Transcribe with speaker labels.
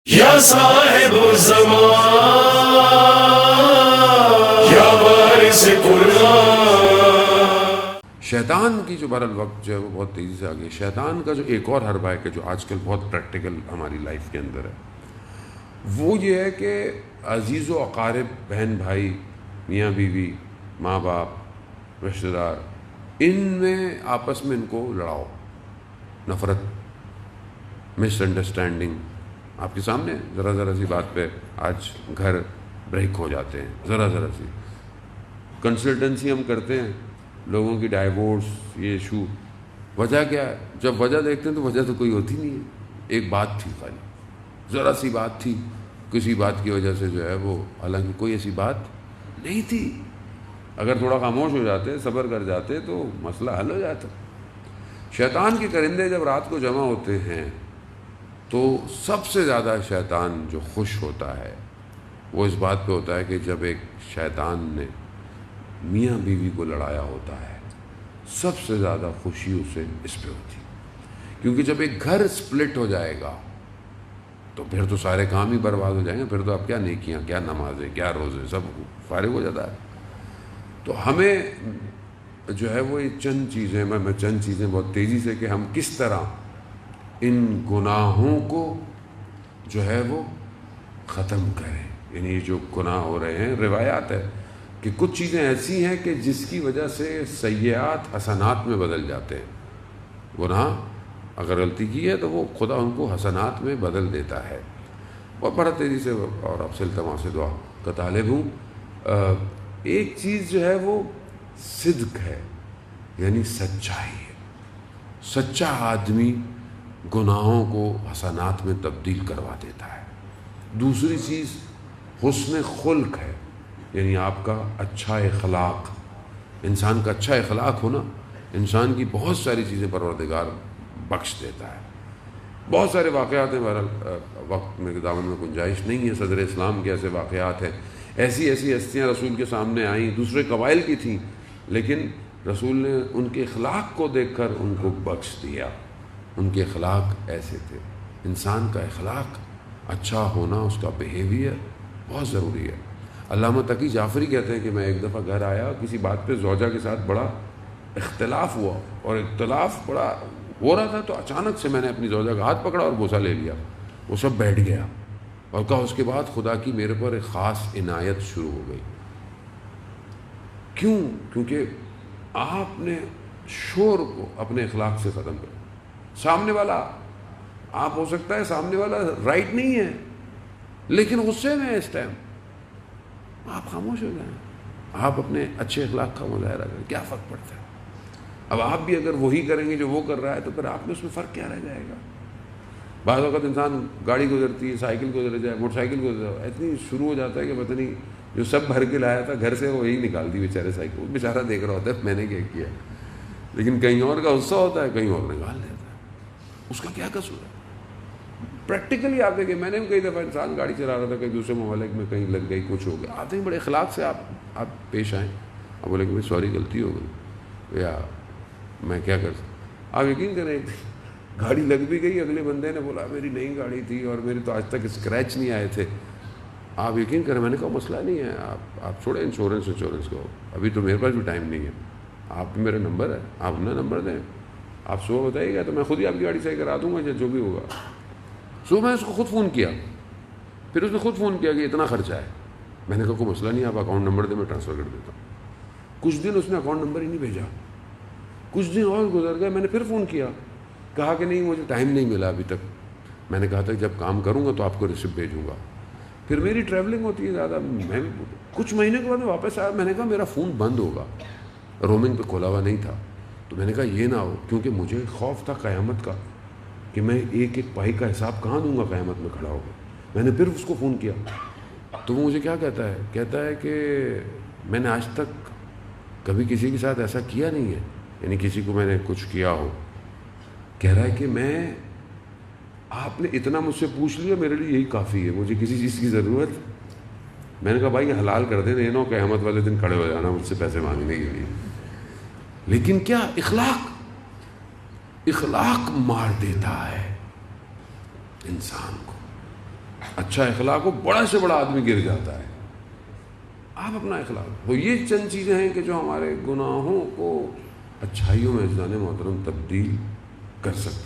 Speaker 1: یا صاحب الزمان یا وارث قرآن.
Speaker 2: شیطان کی جو بہرحال وقت جو ہے وہ بہت تیزی سے آگئی. شیطان کا جو ایک اور حربہ ہے کہ جو آج کل بہت پریکٹیکل ہماری لائف کے اندر ہے، وہ یہ ہے کہ عزیز و اقارب، بہن بھائی، میاں بیوی، ماں باپ، رشتہ دار، ان میں آپس میں ان کو لڑاؤ، نفرت، مس انڈرسٹینڈنگ. آپ کے سامنے ذرا ذرا سی بات پہ آج گھر بریک ہو جاتے ہیں. ذرا سی کنسلٹنسی ہم کرتے ہیں لوگوں کی، ڈائیورس، یہ ایشو. وجہ کیا ہے؟ جب وجہ دیکھتے ہیں تو وجہ تو کوئی ہوتی نہیں ہے. ایک بات تھی، خالی ذرا سی بات تھی، کسی بات کی وجہ سے جو ہے وہ، حالانکہ کوئی ایسی بات نہیں تھی. اگر تھوڑا خاموش ہو جاتے، صبر کر جاتے تو مسئلہ حل ہو جاتا. شیطان کے کرندے جب رات کو جمع ہوتے ہیں تو سب سے زیادہ شیطان جو خوش ہوتا ہے وہ اس بات پہ ہوتا ہے کہ جب ایک شیطان نے میاں بیوی کو لڑایا ہوتا ہے، سب سے زیادہ خوشی اسے اس پہ ہوتی ہے. کیونکہ جب ایک گھر سپلٹ ہو جائے گا تو پھر تو سارے کام ہی برباد ہو جائیں گے. پھر تو اب کیا نیکیاں، کیا نمازیں، کیا روزے، سب فارغ ہو جاتا ہے. تو ہمیں جو ہے وہ یہ چند چیزیں، میں چند چیزیں بہت تیزی سے، کہ ہم کس طرح ان گناہوں کو جو ہے وہ ختم کریں. یعنی جو گناہ ہو رہے ہیں، روایات ہے کہ کچھ چیزیں ایسی ہیں کہ جس کی وجہ سے سیئات حسنات میں بدل جاتے ہیں. گناہ اگر غلطی کی ہے تو وہ خدا ان کو حسنات میں بدل دیتا ہے. اور بڑا تیزی سے، اور اب سے التماس دعا کا طالب ہوں. ایک چیز جو ہے وہ صدق ہے، یعنی سچائی ہے. سچا آدمی گناہوں کو حسنات میں تبدیل کروا دیتا ہے. دوسری چیز حسن خلق ہے، یعنی آپ کا اچھا اخلاق. انسان کا اچھا اخلاق ہونا انسان کی بہت ساری چیزیں پروردگار بخش دیتا ہے. بہت سارے واقعات ہیں، بہرحال وقت میں دامن میں گنجائش نہیں ہے. صدر اسلام کے ایسے واقعات ہیں، ایسی ہستیاں رسول کے سامنے آئیں، دوسرے قبائل کی تھیں، لیکن رسول نے ان کے اخلاق کو دیکھ کر ان کو بخش دیا. ان کے اخلاق ایسے تھے. انسان کا اخلاق اچھا ہونا، اس کا بیہیویئر بہت ضروری ہے. علامہ تقی جعفری کہتے ہیں کہ میں ایک دفعہ گھر آیا، کسی بات پہ زوجہ کے ساتھ بڑا اختلاف ہوا، اور اختلاف بڑا ہو رہا تھا، تو اچانک سے میں نے اپنی زوجہ کا ہاتھ پکڑا اور بوسہ لے لیا. وہ سب بیٹھ گیا اور کہا اس کے بعد خدا کی میرے پر ایک خاص عنایت شروع ہو گئی. کیوں؟ کیونکہ آپ نے شور کو اپنے اخلاق سے ختم کر. سامنے والا، آپ ہو سکتا ہے سامنے والا رائٹ نہیں ہے، لیکن غصے میں اس ٹائم آپ خاموش ہو جائیں، آپ اپنے اچھے اخلاق کا مظاہرہ کریں. کیا فرق پڑتا ہے؟ اب آپ بھی اگر وہی کریں گے جو وہ کر رہا ہے تو پھر آپ میں اس میں فرق کیا رہ جائے گا؟ بعض اوقات انسان گاڑی گزرتی ہے، سائیکل گزر جائے، موٹر سائیکل گزر جائے، اتنی شروع ہو جاتا ہے کہ پتہ نہیں جو سب بھر کے لایا تھا گھر سے وہ یہی نکال دی بیچارے سائیکل. بیچارہ دیکھ رہا ہوتا ہے میں نے کیا کیا، لیکن کہیں اور کا غصہ ہوتا ہے، کہیں اور نکال دیتا ہے. اس کا کیا قصور ہے؟ پریکٹیکلی آپ دیکھیں، میں نے بھی کئی دفعہ انسان گاڑی چلا رہا تھا، کہیں دوسرے ممالک میں کہیں لگ گئی، کچھ ہو گیا، آتے ہیں بڑے اخلاق سے آپ پیش آئیں. آپ بولے کہ بھائی سوری غلطی ہو گئی، یا میں کیا کر سکتا. آپ یقین کریں گاڑی لگ بھی گئی، اگلے بندے نے بولا میری نئی گاڑی تھی اور میری تو آج تک اسکریچ نہیں آئے تھے. آپ یقین کریں میں نے کہا مسئلہ نہیں ہے، آپ چھوڑیں انشورنس کو، ابھی تو میرے پاس بھی ٹائم نہیں ہے. آپ میرا نمبر ہے، آپ اپنا نمبر دیں، آپ صبح بتائیے گا تو میں خود ہی آپ کی گاڑی صحیح کرا دوں گا، جو بھی ہوگا. صبح میں اس کو خود فون کیا، پھر اس نے خود فون کیا کہ اتنا خرچہ ہے. میں نے کہا کوئی مسئلہ نہیں، آپ اکاؤنٹ نمبر دیں، میں ٹرانسفر کر دیتا ہوں. کچھ دن اس نے اکاؤنٹ نمبر ہی نہیں بھیجا. کچھ دن اور گزر گئے، میں نے پھر فون کیا، کہا کہ نہیں مجھے ٹائم نہیں ملا ابھی تک. میں نے کہا تھا جب کام کروں گا تو آپ کو ریسیپٹ بھیجوں گا. پھر میری ٹریولنگ ہوتی ہے زیادہ، میں کچھ مہینے کے بعد میں واپس آیا. میں نے کہا میرا فون بند ہوگا، رومنگ پہ کھولا ہوا نہیں تھا. تو میں نے کہا یہ نہ ہو، کیونکہ مجھے خوف تھا قیامت کا کہ میں ایک ایک پائی کا حساب کہاں دوں گا قیامت میں کھڑا ہوگا. میں نے پھر اس کو فون کیا تو وہ مجھے کیا کہتا ہے کہ میں نے آج تک کبھی کسی کے ساتھ ایسا کیا نہیں ہے، یعنی کسی کو میں نے کچھ کیا ہو. کہہ رہا ہے کہ آپ نے اتنا مجھ سے پوچھ لیا، میرے لیے یہی کافی ہے، مجھے کسی چیز کی ضرورت. میں نے کہا بھائی حلال کر دیں، نہیں نو قیامت والے دن کھڑے ہو جانا مجھ سے پیسے مانگنے کے لیے. لیکن کیا اخلاق مار دیتا ہے انسان کو. اچھا اخلاق ہو، بڑا سے بڑا آدمی گر جاتا ہے. آپ اپنا اخلاق ہو. یہ چند چیزیں ہیں کہ جو ہمارے گناہوں کو اچھائیوں میں عزیزان محترم تبدیل کر سکتی